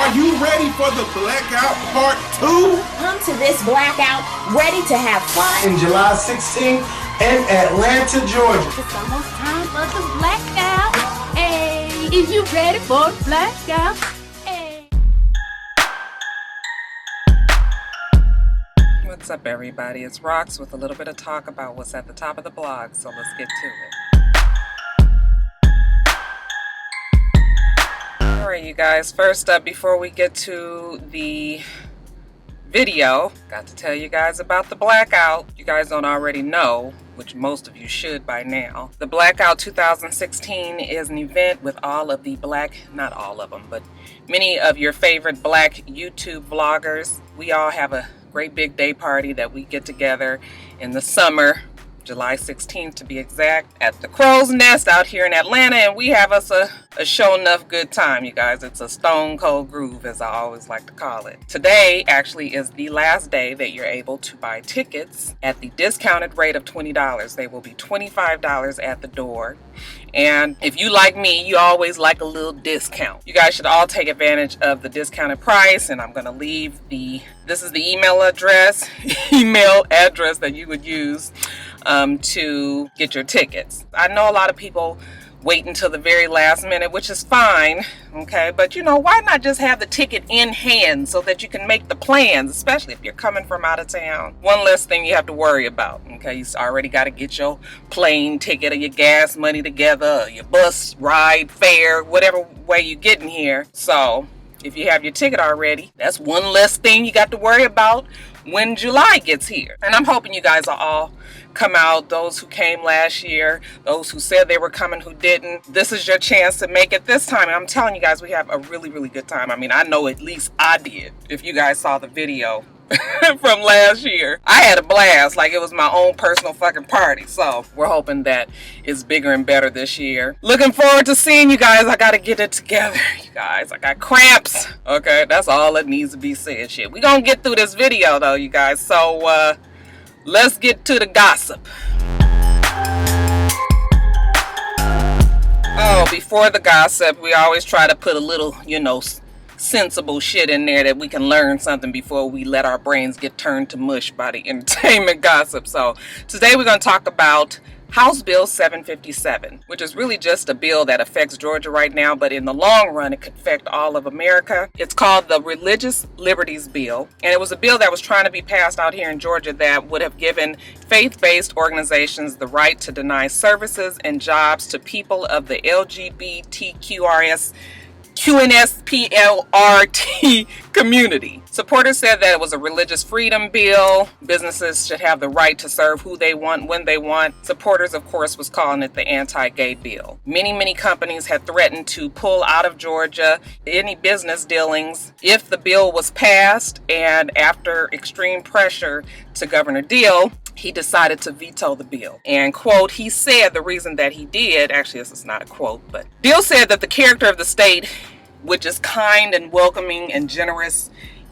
Are you ready for the Blackout Part 2? Come to this blackout ready to have fun. In July 16th in Atlanta, Georgia. It's almost time for the blackout. Hey, is you ready for the blackout? Hey. What's up, everybody? It's Rox with a little bit of talk about what's at the top of the blog, so let's get to it. Alright, you guys, first up, before we get to the video, got to tell you guys about the Blackout. You guys don't already know, which most of you should by now. The Blackout 2016 is an event with all of the not all of them, but many of your favorite black YouTube vloggers. We all have a great big day party that we get together in the summer, July 16th to be exact, at the Crow's Nest out here in Atlanta, and we have us a show enough good time, you guys. It's a stone cold groove, as I always like to call it. Today actually is the last day that you're able to buy tickets at the discounted rate of $20. They will be $25 at the door. And if you like me, you always like a little discount. You guys should all take advantage of the discounted price, and I'm going to leave this is the email address that you would use to get your tickets. I know a lot of people wait until the very last minute, which is fine, okay, but you know, why not just have the ticket in hand so that you can make the plans, especially if you're coming from out of town. One less thing you have to worry about, okay? You already got to get your plane ticket or your gas money together, or your bus ride fare, whatever way you're getting here. So if you have your ticket already, that's one less thing you got to worry about when July gets here. And I'm hoping you guys will all come out, those who came last year, those who said they were coming who didn't. This is your chance to make it this time, and I'm telling you guys, we have a really, really good time. I mean, I know at least I did. If you guys saw the video from last year, I had a blast, like it was my own personal fucking party. So we're hoping that it's bigger and better this year. Looking forward to seeing you guys. I gotta get it together, you guys. I got cramps. Okay, that's all that needs to be said. Shit, we gonna get through this video though, you guys. So let's get to the gossip. Oh, before the gossip, we always try to put a little, you know, sensible shit in there that we can learn something before we let our brains get turned to mush by the entertainment gossip. So today we're going to talk about House Bill 757, which is really just a bill that affects Georgia right now, but in the long run it could affect all of America. It's called the Religious Liberties Bill, and it was a bill that was trying to be passed out here in Georgia that would have given faith-based organizations the right to deny services and jobs to people of the QNSPLRT community. Supporters said that it was a religious freedom bill. Businesses should have the right to serve who they want, when they want. Supporters, of course, was calling it the anti-gay bill. Many companies had threatened to pull out of Georgia any business dealings if the bill was passed, and after extreme pressure to Governor Deal, he decided to veto the bill. And quote, he said the reason that he did, actually this is not a quote, but Deal said that the character of the state, which is kind and welcoming and generous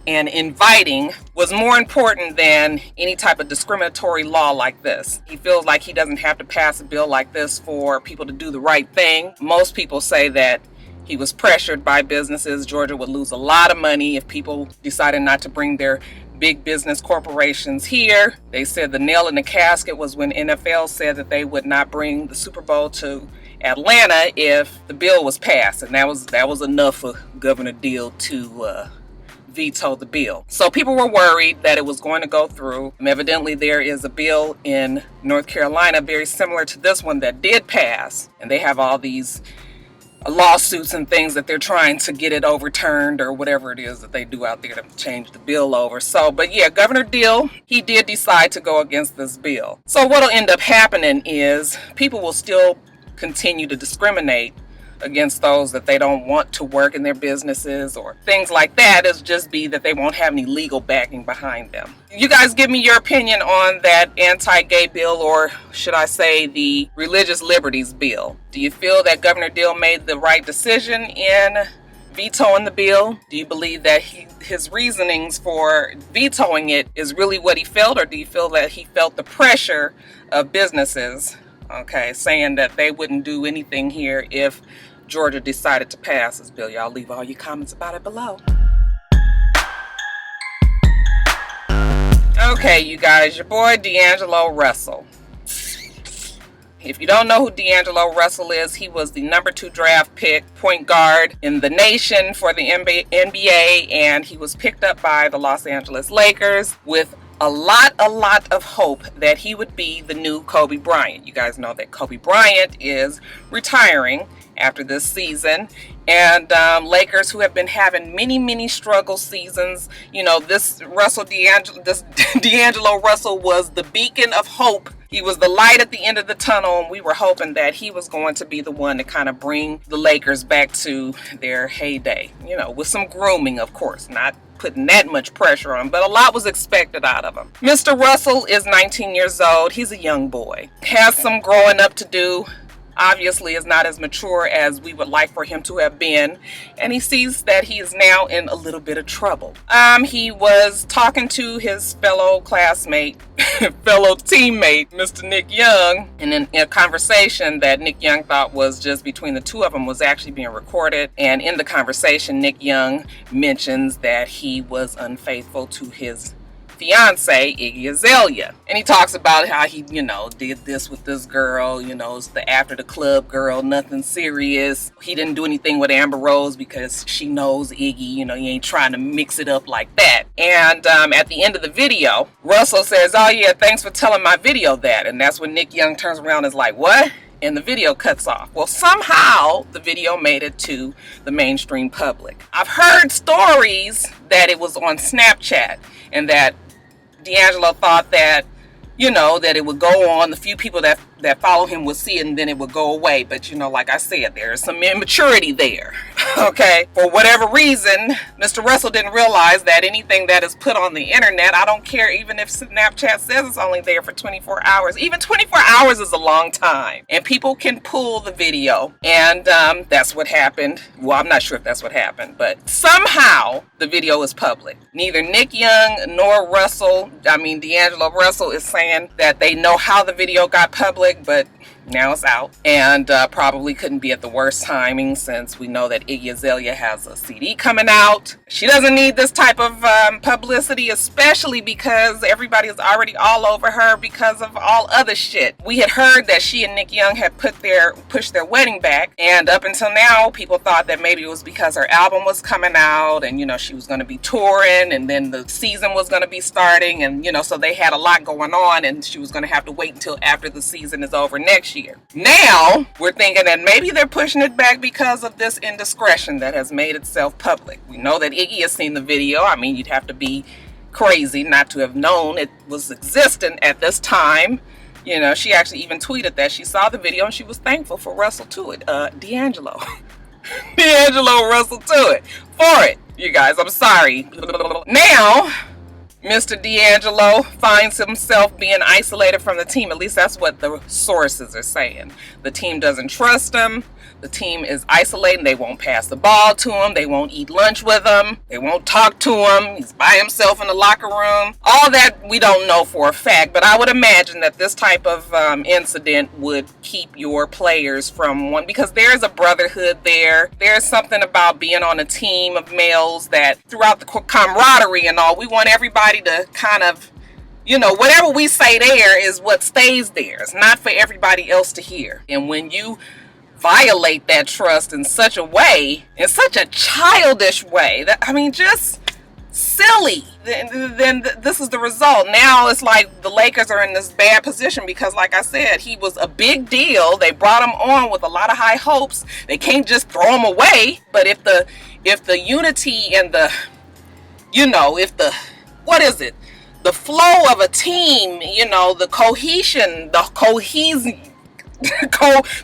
and inviting, was more important than any type of discriminatory law like this. He feels like he doesn't have to pass a bill like this for people to do the right thing. Most people say that he was pressured by businesses. Georgia would lose a lot of money if people decided not to bring their big business corporations here. They said the nail in the casket was when NFL said that they would not bring the Super Bowl to Atlanta if the bill was passed, and that was enough for Governor Deal to veto the bill. So people were worried that it was going to go through. Evidently there is a bill in North Carolina very similar to this one that did pass, and they have all these lawsuits and things that they're trying to get it overturned or whatever it is that they do out there to change the bill over. So, but yeah, Governor Deal, he did decide to go against this bill. So what'll end up happening is people will still continue to discriminate against those that they don't want to work in their businesses or things like that. It'll just be that they won't have any legal backing behind them. You guys give me your opinion on that anti-gay bill, or should I say the Religious Liberties Bill. Do you feel that Governor Deal made the right decision in vetoing the bill? Do you believe that his reasonings for vetoing it is really what he felt, or do you feel that he felt the pressure of businesses, okay, saying that they wouldn't do anything here if Georgia decided to pass this bill. Y'all leave all your comments about it below. Okay, you guys, your boy D'Angelo Russell. If you don't know who D'Angelo Russell is, he was the #2 draft pick point guard in the nation for the NBA, and he was picked up by the Los Angeles Lakers with a lot of hope that he would be the new Kobe Bryant. You guys know that Kobe Bryant is retiring after this season, and Lakers, who have been having many struggle seasons, you know, this D'Angelo Russell was the beacon of hope. He was the light at the end of the tunnel, and we were hoping that he was going to be the one to kind of bring the Lakers back to their heyday, you know, with some grooming, of course, not putting that much pressure on, but a lot was expected out of him. Mr. Russell is 19 years old. He's a young boy, has some growing up to do. Obviously is not as mature as we would like for him to have been, and he sees that he is now in a little bit of trouble. He was talking to his fellow classmate, fellow teammate, Mr. Nick Young, and in a conversation that Nick Young thought was just between the two of them was actually being recorded. And in the conversation, Nick Young mentions that he was unfaithful to his fiance, Iggy Azalea, and he talks about how he, you know, did this with this girl, you know, it's the after the club girl, nothing serious. He didn't do anything with Amber Rose because she knows Iggy, you know, he ain't trying to mix it up like that. And at the end of the video, Russell says, "Oh yeah, thanks for telling my video that." And that's when Nick Young turns around and is like, "What?" And the video cuts off. Well, somehow the video made it to the mainstream public. I've heard stories that it was on Snapchat and that D'Angelo thought that, you know, that it would go on. The few people that follow him would see it and then it would go away. But, you know, like I said, there's some immaturity there. Okay. For whatever reason, Mr. Russell didn't realize that anything that is put on the internet, I don't care even if Snapchat says it's only there for 24 hours. Even 24 hours is a long time. And people can pull the video. And that's what happened. Well, I'm not sure if that's what happened, but somehow the video is public. Neither Nick Young nor D'Angelo Russell is saying that they know how the video got public, but now it's out, and probably couldn't be at the worst timing since we know that Iggy Azalea has a CD coming out. She doesn't need this type of publicity, especially because everybody is already all over her because of all other shit. We had heard that she and Nick Young had pushed their wedding back, and up until now, people thought that maybe it was because her album was coming out, and, you know, she was going to be touring, and then the season was going to be starting, and, you know, so they had a lot going on, and she was going to have to wait until after the season is over next year. Now we're thinking that maybe they're pushing it back because of this indiscretion that has made itself public. We know that Iggy has seen the video. I mean, you'd have to be crazy not to have known it was existent at this time. You know, she actually even tweeted that she saw the video and she was thankful for Russell to it. D'Angelo Russell to it for it. You guys, I'm sorry. Now Mr. D'Angelo finds himself being isolated from the team. At least that's what the sources are saying. The team doesn't trust him. The team is isolating. They won't pass the ball to him. They won't eat lunch with him. They won't talk to him. He's by himself in the locker room. All that we don't know for a fact, but I would imagine that this type of incident would keep your players from one, because there's a brotherhood there. There's something about being on a team of males that throughout the camaraderie and all, we want everybody to kind of, you know, whatever we say there is what stays there. It's not for everybody else to hear. And when you violate that trust in such a way, in such a childish way, that, I mean, just silly, then this is the result. Now it's like the Lakers are in this bad position because, like I said, he was a big deal. They brought him on with a lot of high hopes. They can't just throw him away. But if the unity and the, you know, if the, what is it, the flow of a team, you know, the cohesion,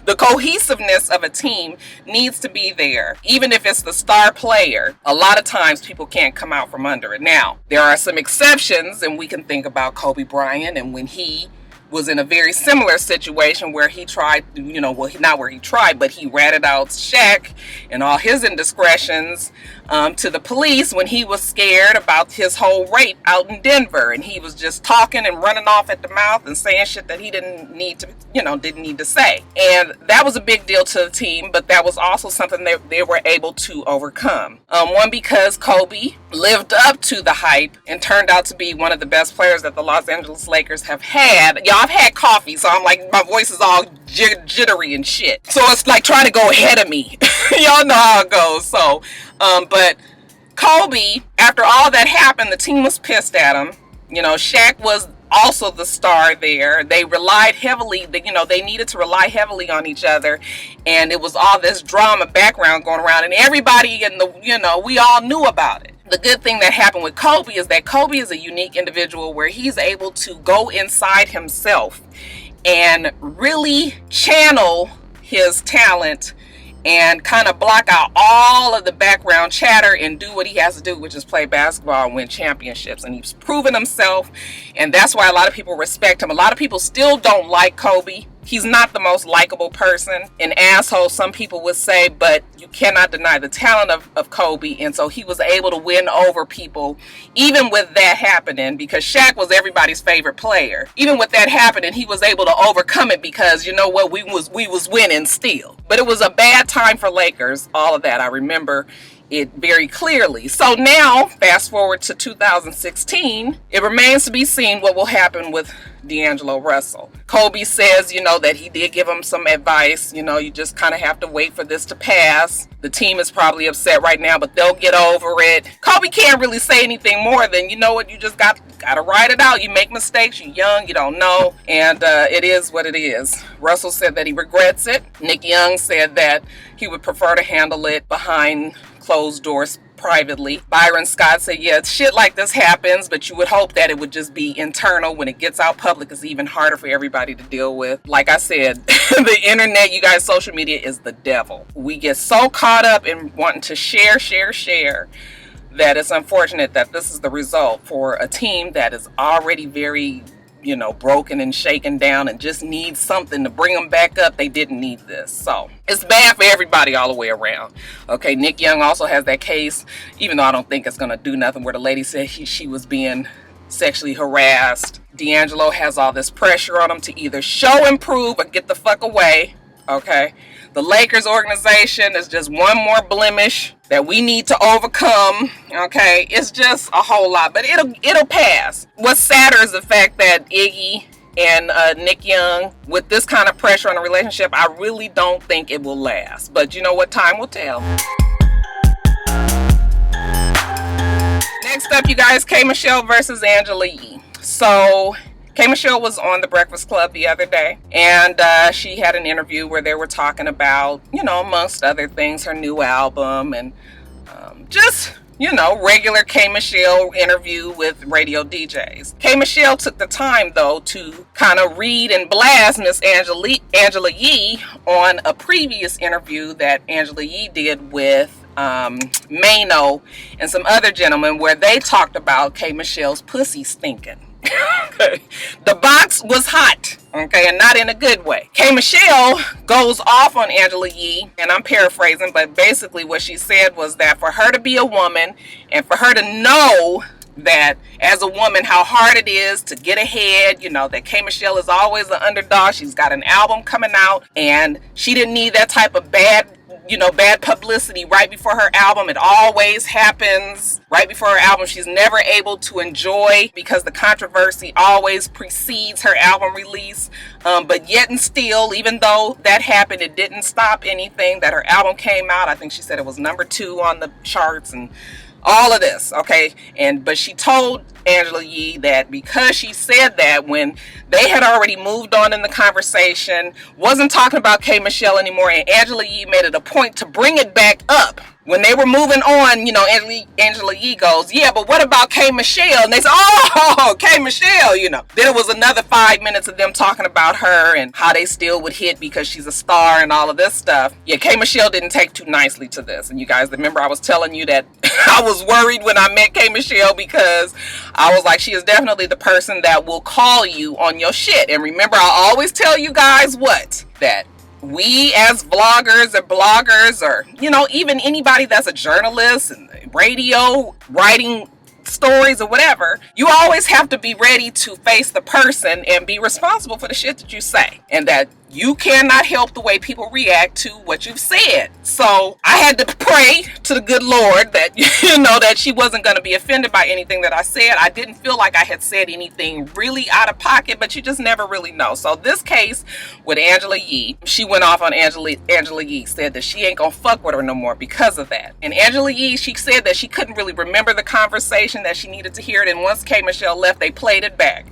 the cohesiveness of a team needs to be there. Even if it's the star player, a lot of times people can't come out from under it. Now, there are some exceptions, and we can think about Kobe Bryant, and when he was in a very similar situation where he tried, you know, well, not where he tried, but he ratted out Shaq and all his indiscretions. to the police when he was scared about his whole rape out in Denver, and he was just talking and running off at the mouth and saying shit that he didn't need to say. And that was a big deal to the team, but that was also something that they were able to overcome. One, because Kobe lived up to the hype and turned out to be one of the best players that the Los Angeles Lakers have had. Y'all, I've had coffee, so I'm like, my voice is all jittery and shit. So it's like trying to go ahead of me. Y'all know how it goes. So, but Kobe, after all that happened, the team was pissed at him. Shaq was also the star there. They relied heavily, they needed to rely heavily on each other, and it was all this drama background going around, and everybody in the, we all knew about it. The good thing that happened with Kobe is that Kobe is a unique individual where he's able to go inside himself and really channel his talent and kind of block out all of the background chatter and do what he has to do, which is play basketball and win championships. And he's proven himself, and that's why a lot of people respect him. A lot of people still don't like Kobe. He's not the most likable person, an asshole, some people would say, but you cannot deny the talent of Kobe. And so he was able to win over people, even with that happening, because Shaq was everybody's favorite player. Even with that happening, he was able to overcome it because, you know what, we was winning still. But it was a bad time for Lakers, all of that. I remember it very clearly. So now, fast forward to 2016, it remains to be seen what will happen with D'Angelo Russell. Kobe says, that he did give him some advice. You just kind of have to wait for this to pass. The team is probably upset right now, but they'll get over it. Kobe can't really say anything more than, you know what, you just got to ride it out. You make mistakes, you're young, you don't know, and it is what it is. Russell said that he regrets it. Nick Young said that he would prefer to handle it behind closed doors privately. Byron Scott said, yeah, shit like this happens, but you would hope that it would just be internal. When it gets out public, it's even harder for everybody to deal with. Like I said, the internet, you guys, social media is the devil. We get so caught up in wanting to share, that it's unfortunate that this is the result for a team that is already very, broken and shaken down and just needs something to bring them back up. They didn't need this. So it's bad for everybody all the way around. Okay, Nick Young also has that case, even though I don't think it's going to do nothing, where the lady said she was being sexually harassed. D'Angelo has all this pressure on him to either show and prove or get the fuck away. Okay, the Lakers organization is just one more blemish that we need to overcome. Okay, it's just a whole lot, but it'll pass. What's sadder is the fact that Iggy and Nick Young, with this kind of pressure on a relationship, I really don't think it will last. But you know what? Time will tell. Next up, you guys, KMichelleVsAngelaYee. So KMichelle was on The Breakfast Club the other day, and she had an interview where they were talking about, amongst other things, her new album and just, regular KMichelle interview with radio DJs. KMichelle took the time, though, to kind of read and blast Miss Angela Yee on a previous interview that Angela Yee did with Mano and some other gentlemen, where they talked about KMichelle's pussy stinking. The box was hot, okay, and not in a good way. KMichelle goes off on Angela Yee, and I'm paraphrasing, but basically what she said was that for her to be a woman and for her to know that as a woman how hard it is to get ahead, that KMichelle is always an underdog. She's got an album coming out, and she didn't need that type of bad publicity right before her album. It always happens right before her album. She's never able to enjoy because the controversy always precedes her album release. But yet and still, even though that happened, it didn't stop anything that her album came out. I think she said it was #2 on the charts and all of this, okay? But she told Angela Yee that because she said that when they had already moved on in the conversation, wasn't talking about KMichelle anymore, and Angela Yee made it a point to bring it back up. When they were moving on, Angela Yee goes, yeah, but what about KMichelle? And they said, oh, KMichelle, Then it was another 5 minutes of them talking about her and how they still would hit because she's a star and all of this stuff. Yeah, KMichelle didn't take too nicely to this. And you guys remember I was telling you that I was worried when I met KMichelle, because I was like, she is definitely the person that will call you on your shit. And remember, I always tell you guys that we as vloggers or bloggers, or even anybody that's a journalist and radio writing stories or whatever, you always have to be ready to face the person and be responsible for the shit that you say, and that you cannot help the way people react to what you've said. So I had to pray to the good Lord that that she wasn't going to be offended by anything that I said. I didn't feel like I had said anything really out of pocket, but you just never really know. So this case with Angela Yee, she went off on Angela Yee, said that she ain't gonna fuck with her no more because of that. And Angela Yee, she said that she couldn't really remember the conversation, that she needed to hear it, and once K. Michelle left, they played it back.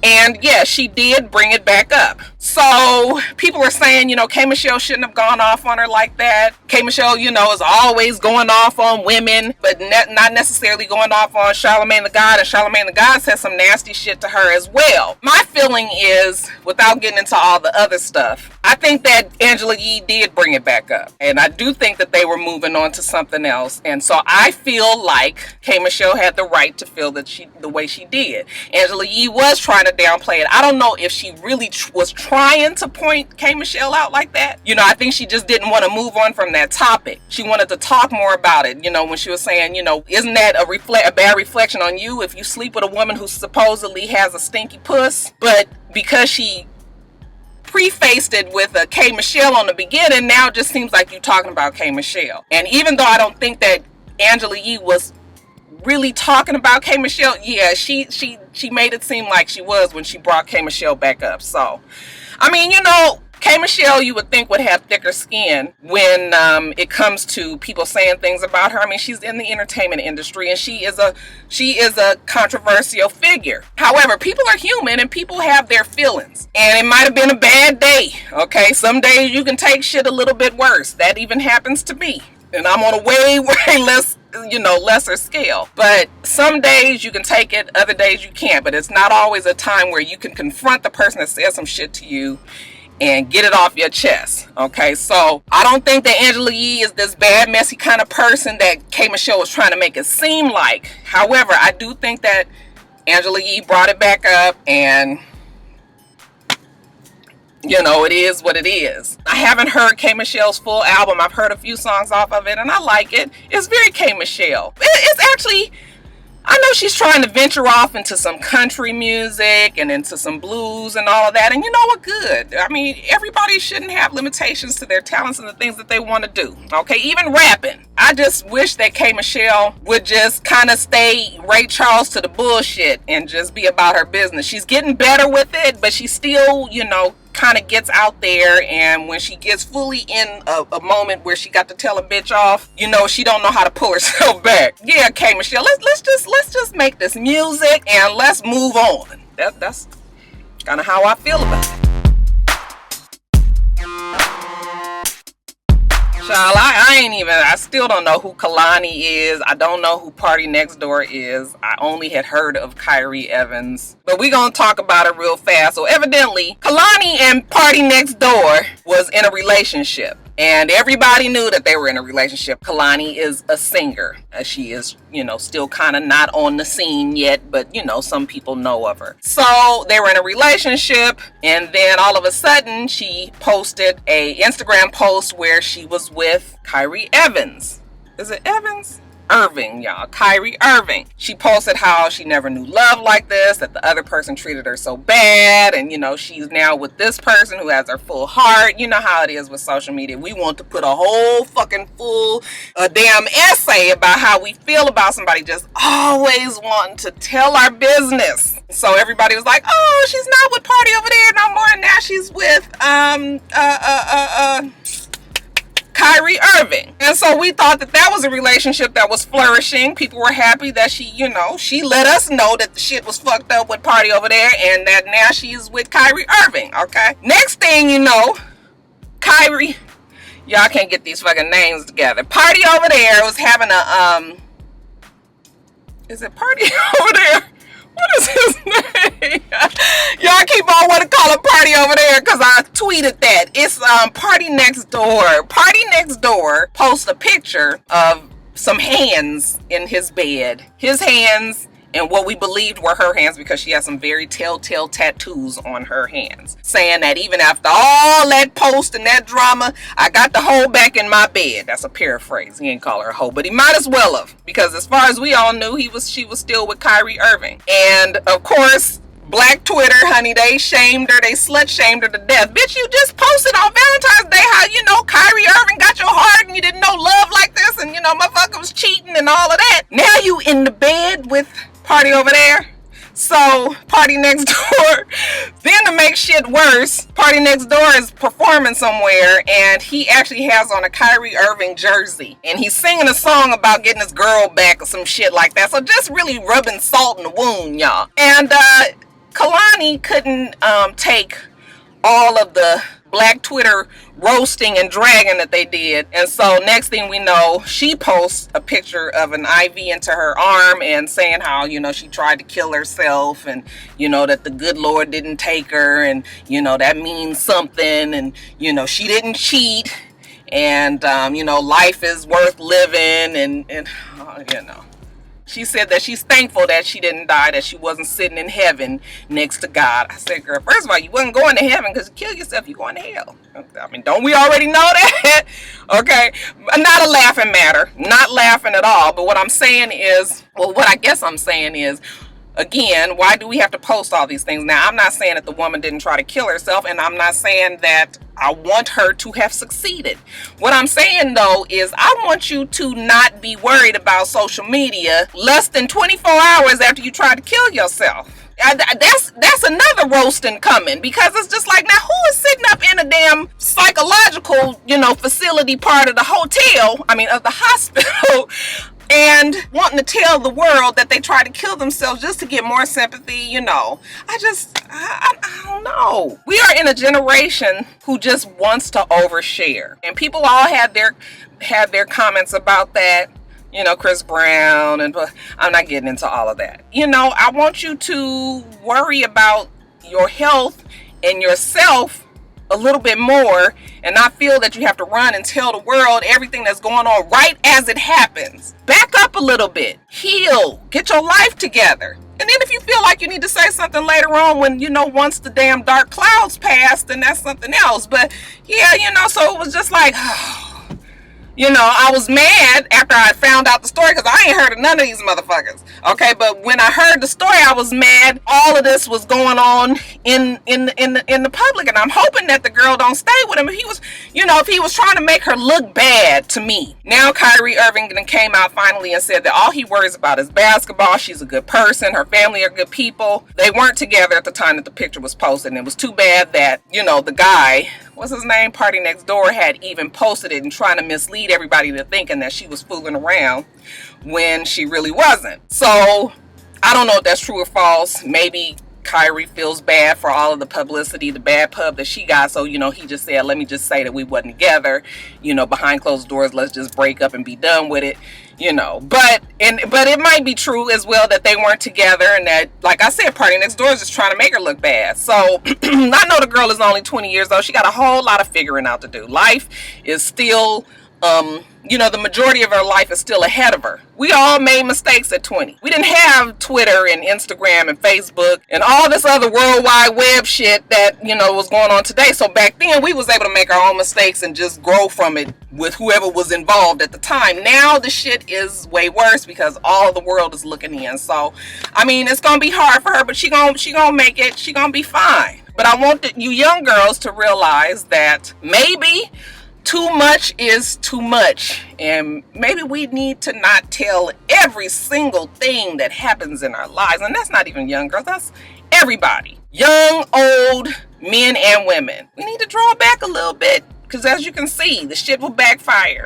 And yeah, she did bring it back up. So people are saying, K. Michelle shouldn't have gone off on her like that. K. Michelle, is always going off on women, but not necessarily going off on Charlamagne the God. And Charlamagne the God said some nasty shit to her as well. My feeling is, without getting into all the other stuff, I think that Angela Yee did bring it back up. And I do think that they were moving on to something else. And so I feel like K. Michelle had the right to feel that the way she did. Angela Yee was trying to downplay it. I don't know if she really was trying to point K. Michelle out like that. I think she just didn't want to move on from that topic. She wanted to talk more about it. When she was saying, isn't that a bad reflection on you if you sleep with a woman who supposedly has a stinky puss? But because she prefaced it with a K. Michelle on the beginning, now it just seems like you're talking about K. Michelle. And even though I don't think that Angela Yee was really talking about K. Michelle, yeah, she made it seem like she was when she brought K. Michelle back up. So, I mean, K. Michelle, you would think, would have thicker skin when it comes to people saying things about her. I mean, she's in the entertainment industry, and she is a controversial figure. However, people are human, and people have their feelings. And it might have been a bad day, okay? Some days you can take shit a little bit worse. That even happens to me. And I'm on a way less, lesser scale. But some days you can take it, other days you can't. But it's not always a time where you can confront the person that says some shit to you and get it off your chest. Okay, so I don't think that Angela Yee is this bad, messy kind of person that K. Michelle was trying to make it seem like. However, I do think that Angela Yee brought it back up, and it is what it is. I haven't heard K. Michelle's full album. I've heard a few songs off of it, and I like it. It's very K. Michelle. It's actually, I know she's trying to venture off into some country music and into some blues and all of that. And you know what? Good. I mean, everybody shouldn't have limitations to their talents and the things that they want to do. Okay, even rapping. I just wish that K. Michelle would just kind of stay Ray Charles to the bullshit and just be about her business. She's getting better with it, but she still, kind of gets out there, and when she gets fully in a moment where she got to tell a bitch off, she don't know how to pull herself back. Yeah, K. Michelle, let's just make this music and let's move on. That's kind of how I feel about it. Child, I still don't know who Kehlani is. I don't know who Party Next Door is. I only had heard of Kyrie Evans. But we're going to talk about it real fast. So evidently, Kehlani and Party Next Door was in a relationship. And everybody knew that they were in a relationship. Kehlani is a singer. She is, still kind of not on the scene yet, but, some people know of her. So they were in a relationship, and then all of a sudden, she posted a Instagram post where she was with Kyrie Evans. Is it Evans? Irving, y'all. Kyrie Irving. She posted how she never knew love like this, that the other person treated her so bad, and she's now with this person who has her full heart. You know how it is with social media. We want to put a whole fucking damn essay about how we feel about somebody, just always wanting to tell our business. So everybody was like, oh, she's not with Party over there no more, and now she's with Kyrie Irving. And so we thought that was a relationship that was flourishing. People were happy that she let us know that the shit was fucked up with Party over there, and that now she's with Kyrie Irving. Okay. Next thing you know, Kyrie, y'all can't get these fucking names together. Party over there was having is it Party over there? What is his name? Y'all keep on wanting to call him Party over there because I tweeted that. It's Party Next Door. Party Next Door posts a picture of some hands in his bed. His hands and what we believed were her hands, because she has some very telltale tattoos on her hands, saying that even after all that post and that drama, I got the hoe back in my bed. That's a paraphrase. He ain't call her a hoe, but he might as well have, because as far as we all knew, she was still with Kyrie Irving. And of course, Black Twitter, honey, they shamed her. They slut shamed her to death. Bitch, you just posted on Valentine's Day how, you know, Kyrie Irving got your heart and you didn't know love like this, and, you know, motherfucker was cheating and all of that. Now you in the bed with party over there. So, party next door. Then to make shit worse, party next door is performing somewhere, and he actually has on a Kyrie Irving jersey. And he's singing a song about getting his girl back or some shit like that. So just really rubbing salt in the wound, y'all. And, Kehlani couldn't take all of the Black Twitter roasting and dragging that they did, and so next thing we know, she posts a picture of an IV into her arm and saying how, you know, she tried to kill herself, and, you know, that the good Lord didn't take her, and, you know, that means something, and, you know, she didn't cheat, and you know, life is worth living, and you know. She said that she's thankful that she didn't die, that she wasn't sitting in heaven next to God. I said, girl, first of all, you wasn't going to heaven because you kill yourself, you're going to hell. I mean, don't we already know that? Okay, not a laughing matter, not laughing at all. But what I'm saying is, well, what I guess I'm saying is, again, why do we have to post all these things? Now, I'm not saying that the woman didn't try to kill herself, and I'm not saying that I want her to have succeeded. What I'm saying, though, is I want you to not be worried about social media less than 24 hours after you try to kill yourself. That's another roasting coming, because it's just like, now who is sitting up in a damn psychological, you know, facility part of the hotel, I mean, of the hospital, and wanting to tell the world that they tried to kill themselves just to get more sympathy, you know. I don't know. We are in a generation who just wants to overshare. And people all had their comments about that. You know, Chris Brown, and I'm not getting into all of that. You know, I want you to worry about your health and yourself a little bit more, and not feel that you have to run and tell the world everything that's going on right as it happens. Back up a little bit, heal, get your life together, and then if you feel like you need to say something later on, when, you know, once the damn dark clouds pass, then that's something else. But yeah, you know, so it was just like, you know, I was mad after I found out the story, because I ain't heard of none of these motherfuckers. Okay, but when I heard the story, I was mad. All of this was going on in the public, and I'm hoping that the girl don't stay with him. If he was, you know, if he was trying to make her look bad to me. Now Kyrie Irving came out finally and said that all he worries about is basketball. She's a good person. Her family are good people. They weren't together at the time that the picture was posted, and it was too bad that, you know, the guy, what's his name, Party Next Door, had even posted it and trying to mislead everybody to thinking that she was fooling around when she really wasn't. So I don't know if that's true or false. Maybe Kyrie feels bad for all of the publicity, the bad pub that she got. So, you know, he just said, let me just say that we wasn't together, you know, behind closed doors, let's just break up and be done with it, you know. But it might be true as well that they weren't together, and that, like I said, Party Next Door is just trying to make her look bad. So I know the girl is only 20 years old. She got a whole lot of figuring out to do. Life is still, you know, the majority of her life is still ahead of her. We all made mistakes at 20. We didn't have Twitter and Instagram and Facebook and all this other World Wide Web shit that, you know, was going on today. So back then we was able to make our own mistakes and just grow from it with whoever was involved at the time. Now the shit is way worse because all the world is looking in. So, I mean, it's gonna be hard for her, but she gonna make it. She gonna be fine. But I want you young girls to realize that maybe too much is too much, and maybe we need to not tell every single thing that happens in our lives. And that's not even young girls, that's everybody, young, old, men and women. We need to draw back a little bit, because as you can see, the shit will backfire.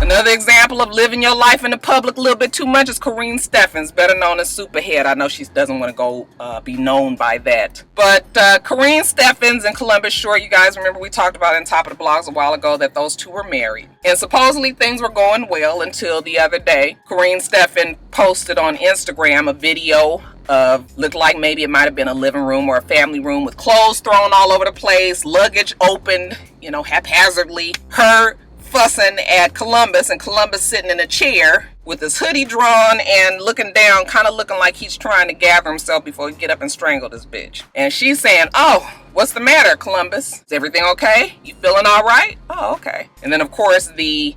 Another example of living your life in the public a little bit too much is Karine Steffans, better known as Superhead. I know she doesn't want to go be known by that. But Karine Steffans and Columbus Short, you guys remember we talked about in Top of the Blogs a while ago that those two were married. And supposedly things were going well until the other day. Karine Steffans posted on Instagram a video of, looked like maybe it might have been a living room or a family room with clothes thrown all over the place, luggage opened, you know, haphazardly. Her fussing at Columbus, and Columbus sitting in a chair with his hoodie drawn and looking down, kind of looking like he's trying to gather himself before he get up and strangle this bitch. And she's saying, oh, what's the matter, Columbus? Is everything okay? You feeling all right? Oh, okay. And then, of course, the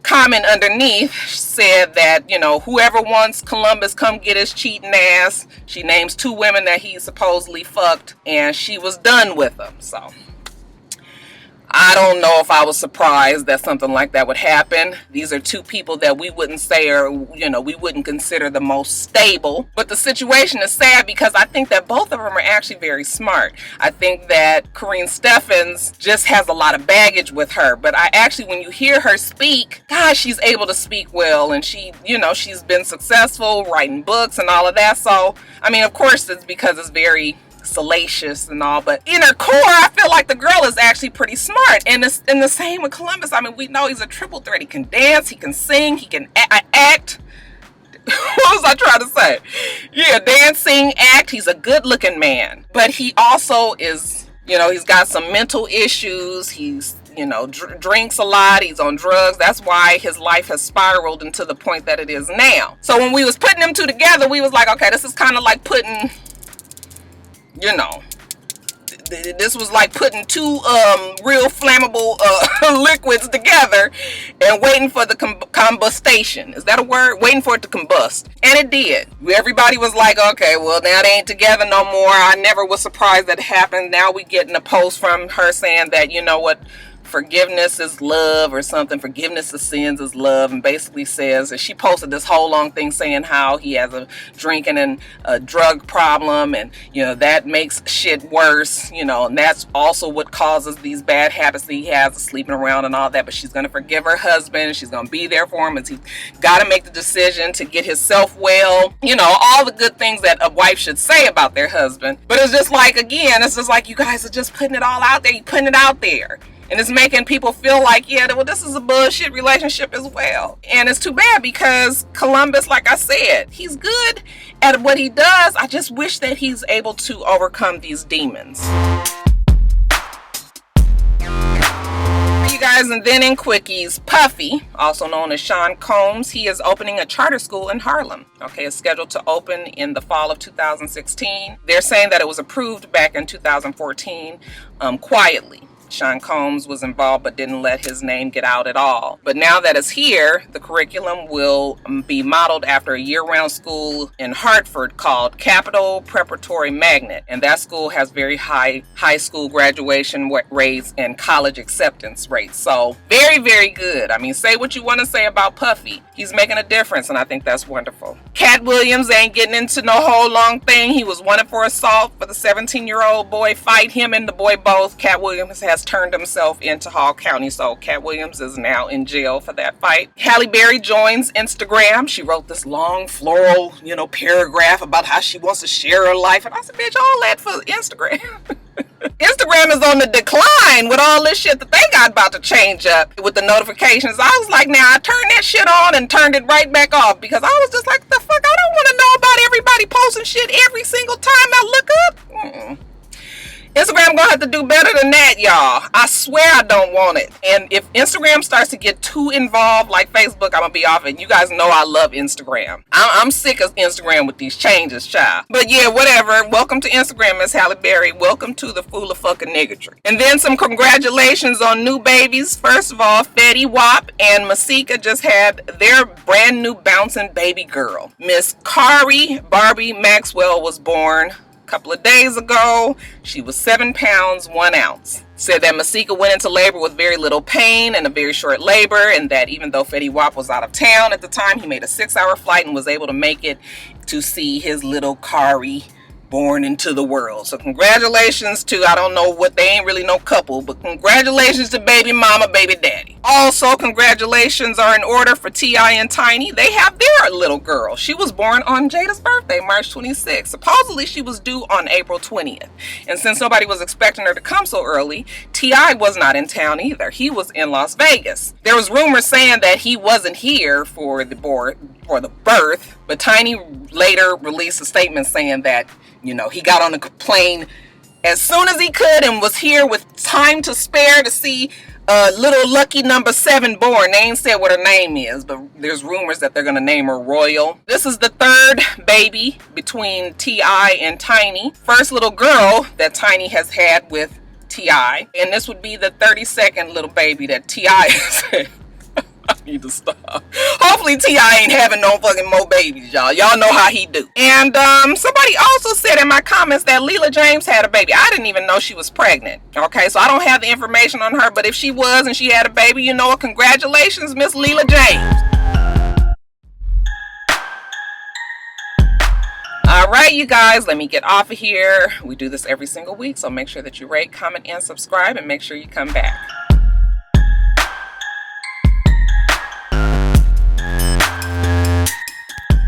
comment underneath said that, you know, whoever wants Columbus, come get his cheating ass. She names 2 women that he supposedly fucked, and she was done with them. So I don't know if I was surprised that something like that would happen. These are 2 people that we wouldn't say are, you know, we wouldn't consider the most stable. But the situation is sad because I think that both of them are actually very smart. I think that Corinne Steffens just has a lot of baggage with her. But I actually, when you hear her speak, gosh, she's able to speak well. And she, you know, she's been successful writing books and all of that. So, I mean, of course, it's because it's very salacious and all, but in her core, I feel like the girl is actually pretty smart. And it's in the same with Columbus. I mean, we know he's a triple threat. He can dance, he can sing, he can act. What was I trying to say? Yeah, dance, sing, act. He's a good looking man, but he also is, you know, he's got some mental issues. He's, you know, drinks a lot. He's on drugs. That's why his life has spiraled into the point that it is now. So when we was putting them 2 together, we was like, okay, this is kind of like putting, you know, this was like putting 2 real flammable liquids together and waiting for the combustion. Is that a word? Waiting for it to combust. And it did. Everybody was like, okay, well, now they ain't together no more. I never was surprised that it happened. Now we getting a post from her saying that, you know what, forgiveness is love or something. Forgiveness of sins is love, and basically says, and she posted this whole long thing saying how he has a drinking and a drug problem, and, you know, that makes shit worse, you know, and that's also what causes these bad habits that he has, sleeping around and all that. But she's going to forgive her husband. She's going to be there for him as he's got to make the decision to get himself well, you know, all the good things that a wife should say about their husband. But it's just like, again, it's just like you guys are just putting it all out there. You're putting it out there. And it's making people feel like, yeah, well, this is a bullshit relationship as well. And it's too bad because Columbus, like I said, he's good at what he does. I just wish that he's able to overcome these demons. You guys, and then in quickies, Puffy, also known as Sean Combs, he is opening a charter school in Harlem. Okay, it's scheduled to open in the fall of 2016. They're saying that it was approved back in 2014 quietly. Sean Combs was involved but didn't let his name get out at all. But now that it's here, the curriculum will be modeled after a year-round school in Hartford called Capital Preparatory Magnet. And that school has very high school graduation rates and college acceptance rates. So very, very good. I mean, say what you want to say about Puffy. He's making a difference, and I think that's wonderful. Cat Williams ain't getting into no whole long thing. He was wanted for assault for the 17-year-old boy. Fight him and the boy both. Cat Williams has turned himself into Hall County, so Cat Williams is now in jail for that fight. Halle Berry joins Instagram. She wrote this long floral, you know, paragraph about how she wants to share her life, and I said, bitch, all that for Instagram. Instagram is on the decline with all this shit that they got about to change up with the notifications. I was like, now I turned that shit on and turned it right back off because I was just like, the fuck, I don't want to know about everybody posting shit every single time I look up. Instagram gonna have to do better than that, y'all. I swear I don't want it. And if Instagram starts to get too involved like Facebook, I'm gonna be off it. You guys know I love Instagram. I'm sick of Instagram with these changes, child. But yeah, whatever. Welcome to Instagram, Miss Halle Berry. Welcome to the fool of fucking niggardry. And then some congratulations on new babies. First of all, Fetty Wap and Masika just had their brand new bouncing baby girl. Miss Kari Barbie Maxwell was born couple of days ago. She was 7 pounds 1 ounce. Said that Masika went into labor with very little pain and a very short labor, and that even though Fetty Wap was out of town at the time, he made a 6-hour flight and was able to make it to see his little Kari born into the world. So congratulations to, I don't know what, they ain't really no couple, but congratulations to baby mama, baby daddy. Also, congratulations are in order for T.I. and Tiny. They have their little girl. She was born on Jada's birthday, March 26th. Supposedly she was due on April 20th. And since nobody was expecting her to come so early, T.I. was not in town either. He was in Las Vegas. There was rumors saying that he wasn't here for the birth, but Tiny later released a statement saying that, you know, he got on a plane as soon as he could and was here with time to spare to see little lucky number 7 born. They ain't said what her name is, but there's rumors that they're gonna name her Royal. This is the 3rd baby between T.I. and Tiny. First little girl that Tiny has had with T.I. And this would be the 32nd little baby that T.I. has had. I need to stop. Hopefully T.I. ain't having no fucking more babies, y'all. Y'all know how he do. And somebody also said in my comments that Leela James had a baby. I didn't even know she was pregnant. Okay, so I don't have the information on her, but if she was and she had a baby, you know, congratulations, Miss Leela James. All right, you guys, let me get off of here. We do this every single week, so make sure that you rate, comment, and subscribe, and make sure you come back.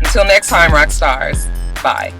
Until next time, Roxstars. Bye.